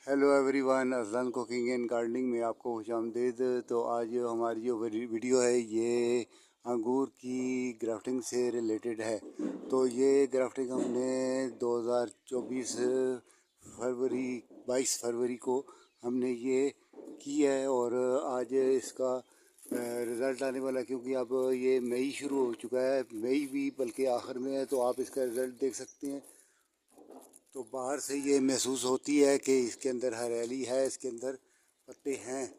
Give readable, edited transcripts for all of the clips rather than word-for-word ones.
Hello everyone, Azlan cooking and gardening में आपको खुशामदीद। तो आज हमारी जो वीडियो है ये अंगूर की ग्राफ्टिंग से रिलेटेड है। तो ये ग्राफ्टिंग हमने 2024 फरवरी 22 फरवरी को हमने ये की है और आज इसका रिज़ल्ट आने वाला है, क्योंकि अब ये मई शुरू हो चुका है, मई भी बल्कि आखिर में है। तो आप इसका रिज़ल्ट देख सकते हैं। तो बाहर से ये महसूस होती है कि इसके अंदर हरियाली है, इसके अंदर पत्ते हैं।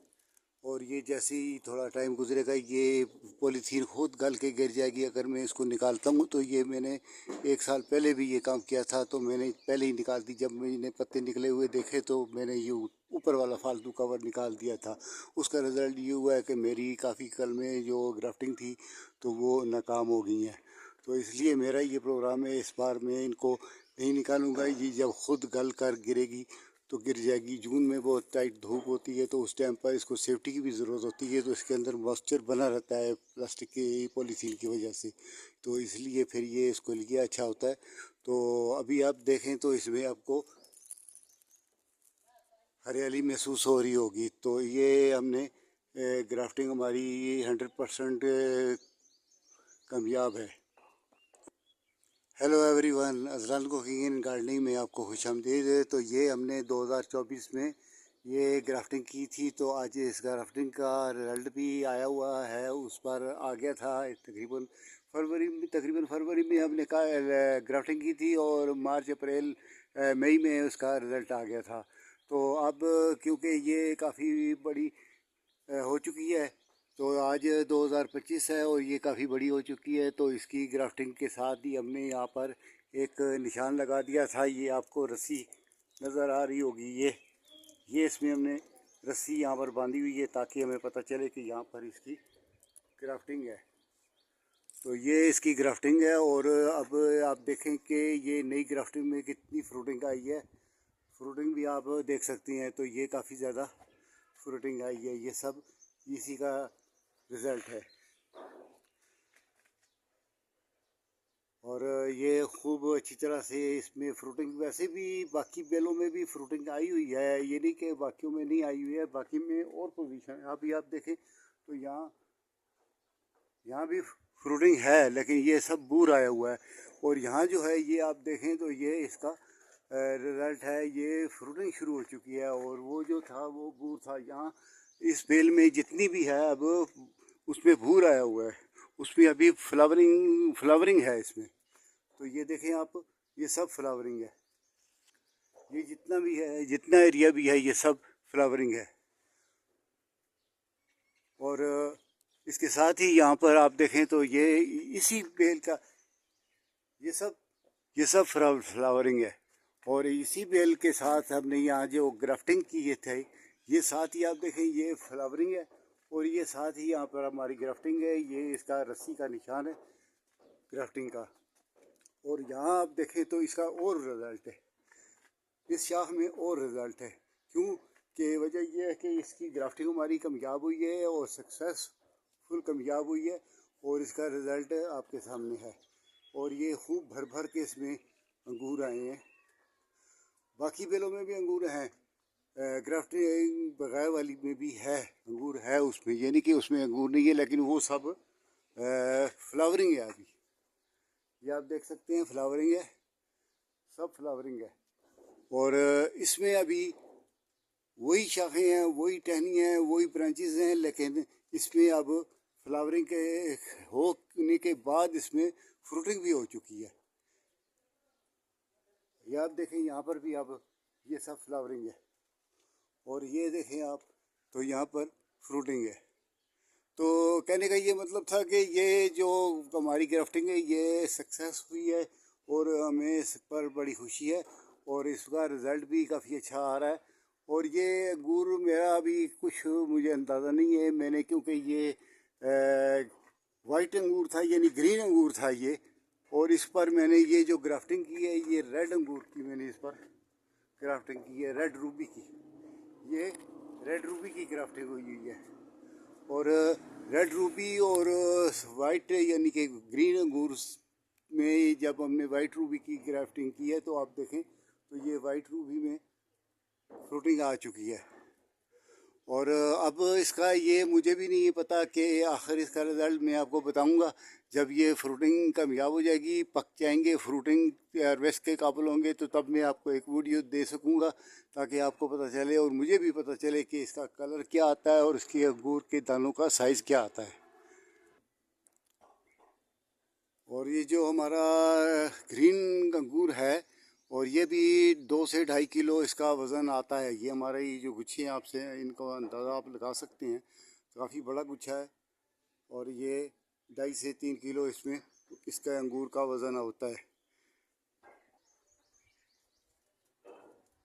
और ये जैसे ही थोड़ा टाइम गुजरेगा ये पॉलीथीन खुद गल के गिर जाएगी अगर मैं इसको निकालता हूँ। तो ये मैंने 1 साल पहले भी ये काम किया था, तो मैंने पहले ही निकाल दी। जब मैंने पत्ते निकले हुए देखे तो मैंने ये ऊपर वाला फालतू कवर निकाल दिया था। उसका रिज़ल्ट ये हुआ है कि मेरी काफ़ी कल में जो ग्राफ्टिंग थी तो वो नाकाम हो गई हैं। तो इसलिए मेरा ये प्रोग्राम है, इस बार मैं इनको नहीं निकालूंगा। ये जब खुद गल कर गिरेगी तो गिर जाएगी। जून में बहुत टाइट धूप होती है तो उस टाइम पर इसको सेफ्टी की भी ज़रूरत होती है, तो इसके अंदर मॉइस्चर बना रहता है प्लास्टिक के पॉलीथीन की वजह से। तो इसलिए फिर ये इसको लिए अच्छा होता है। तो अभी आप देखें तो इसमें आपको हरियाली महसूस हो रही होगी। तो ये हमने ग्राफ्टिंग हमारी 100% कामयाब है। Hello everyone, Azlan cooking and gardening में आपको खुशामदीद। तो ये हमने 2024 में ये ग्राफ्टिंग की थी। तो आज इस ग्राफ्टिंग का रिज़ल्ट भी आया हुआ है। उस पर आ गया था तकरीबन फरवरी में हमने ग्राफ्टिंग की थी और मार्च अप्रैल मई में उसका रिज़ल्ट आ गया था। तो अब क्योंकि ये काफ़ी बड़ी हो चुकी है, तो आज 2025 है और ये काफ़ी बड़ी हो चुकी है। तो इसकी ग्राफ्टिंग के साथ ही हमने यहाँ पर एक निशान लगा दिया था। ये आपको रस्सी नज़र आ रही होगी, ये इसमें हमने रस्सी यहाँ पर बांधी हुई है ताकि हमें पता चले कि यहाँ पर इसकी ग्राफ्टिंग है। तो ये इसकी ग्राफ्टिंग है। और अब आप देखें कि ये नई ग्राफ्टिंग में कितनी फ्रूटिंग आई है। फ्रूटिंग भी आप देख सकती हैं। तो ये काफ़ी ज़्यादा फ्रूटिंग आई है। ये सब इसी का रिज़ल्ट है। और ये खूब अच्छी तरह से इसमें फ्रूटिंग, वैसे भी बाकी बेलों में भी फ्रूटिंग आई हुई है, ये नहीं कि बाकियों में नहीं आई हुई है। बाकी में और पोजीशन है। अभी आप देखें तो यहाँ भी फ्रूटिंग है, लेकिन ये सब बूर आया हुआ है। और यहाँ जो है ये आप देखें तो ये इसका रिज़ल्ट है। ये फ्रूटिंग शुरू हो चुकी है और वो जो था वो बूर था। यहाँ इस बेल में जितनी भी है अब उसमें भूर आया हुआ है, उसमें अभी फ्लावरिंग है इसमें। तो ये देखें आप, ये सब फ्लावरिंग है। ये जितना भी है, जितना एरिया भी है, ये सब फ्लावरिंग है। और इसके साथ ही यहाँ पर आप देखें तो ये इसी बेल का ये सब फ्लावरिंग है। और इसी बेल के साथ हमने यहाँ जो ग्राफ्टिंग की थे, ये साथ ही आप देखें ये फ्लावरिंग है। और ये साथ ही यहाँ पर हमारी ग्राफ्टिंग है। ये इसका रस्सी का निशान है ग्राफ्टिंग का। और यहाँ आप देखें तो इसका और रिज़ल्ट है, इस शाख में और रिज़ल्ट है। क्यों कि वजह यह है कि इसकी ग्राफ्टिंग हमारी कामयाब हुई है और सक्सेसफुल कामयाब हुई है। और इसका रिज़ल्ट आपके सामने है। और ये खूब भर भर के इसमें अंगूर आए हैं। बाकी बेलों में भी अंगूर हैं, ग्राफ्टिंग बगैर वाली में भी है अंगूर है उसमें, ये नहीं कि उसमें अंगूर नहीं है, लेकिन वो सब फ्लावरिंग है। अभी ये आप देख सकते हैं फ्लावरिंग है, सब फ्लावरिंग है। और इसमें अभी वही शाखें हैं, वही टहनी हैं, वही ब्रांचेस हैं, लेकिन इसमें अब फ्लावरिंग के होने के बाद इसमें फ्रूटिंग भी हो चुकी है। ये आप देखें यहाँ पर भी अब ये सब फ्लावरिंग है। और ये देखें आप तो यहाँ पर फ्रूटिंग है। तो कहने का ये मतलब था कि ये जो हमारी ग्राफ्टिंग है ये सक्सेस हुई है और हमें इस पर बड़ी खुशी है। और इसका रिज़ल्ट भी काफ़ी अच्छा आ रहा है। और ये अंगूर मेरा अभी कुछ मुझे अंदाज़ा नहीं है, मैंने क्योंकि ये वाइट अंगूर था यानी ग्रीन अंगूर था ये। और इस पर मैंने ये जो ग्राफ्टिंग की है ये रेड अंगूर की मैंने इस पर ग्राफ्टिंग की है, रेड रूबी की। ये रेड रूबी की ग्राफ्टिंग हुई है। और रेड रूबी और वाइट यानी कि ग्रीन अंगूर में जब हमने वाइट रूबी की ग्राफ्टिंग की है तो आप देखें तो ये वाइट रूबी में फ्रूटिंग आ चुकी है। और अब इसका ये मुझे भी नहीं पता कि आखिर इसका रिज़ल्ट मैं आपको बताऊंगा जब ये फ्रूटिंग कामयाब हो जाएगी, पक जाएंगे, फ्रूटिंग हार्वेस्ट के काबिल होंगे, तो तब मैं आपको एक वीडियो दे सकूंगा ताकि आपको पता चले और मुझे भी पता चले कि इसका कलर क्या आता है और इसके अंगूर के दानों का साइज़ क्या आता है। और ये जो हमारा ग्रीन अंगूर है, और ये भी 2 से 2.5 किलो इसका वज़न आता है। ये हमारा ये जो गुच्छे हैं, आपसे इनको अंदाज़ा आप लगा सकते हैं, काफ़ी बड़ा गुच्छा है। और ये 2.5 से 3 किलो इसमें इसका अंगूर का वज़न होता है।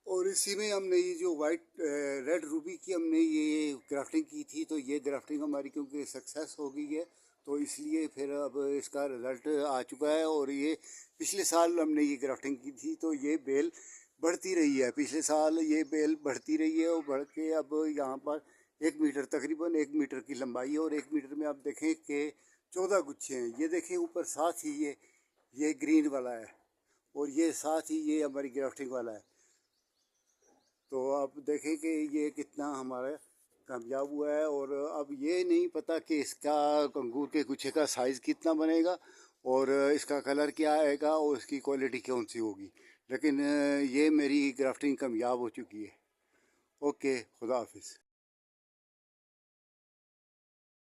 और इसी में हमने ये जो रेड रूबी की हमने ये ग्राफ्टिंग की थी, तो ये ग्राफ्टिंग हमारी क्योंकि सक्सेस हो गई है, तो इसलिए फिर अब इसका रिज़ल्ट आ चुका है। और ये पिछले साल हमने ये ग्राफ्टिंग की थी, तो ये बेल बढ़ती रही है। पिछले साल ये बेल बढ़ती रही है और बढ़ के अब यहाँ पर 1 मीटर, तकरीबन 1 मीटर की लंबाई है। और 1 मीटर में आप देखें कि 14 गुच्छे हैं। ये देखें ऊपर, साथ ही ये ग्रीन वाला है और ये साथ ही ये हमारी ग्राफ्टिंग वाला है। तो आप देखें कि ये कितना हमारा कामयाब हुआ है। और अब ये नहीं पता कि इसका अंगूर के गुच्छे का साइज़ कितना बनेगा और इसका कलर क्या आएगा और इसकी क्वालिटी कौन सी होगी, लेकिन ये मेरी ग्राफ्टिंग कामयाब हो चुकी है। ओके, खुदा हाफिज़।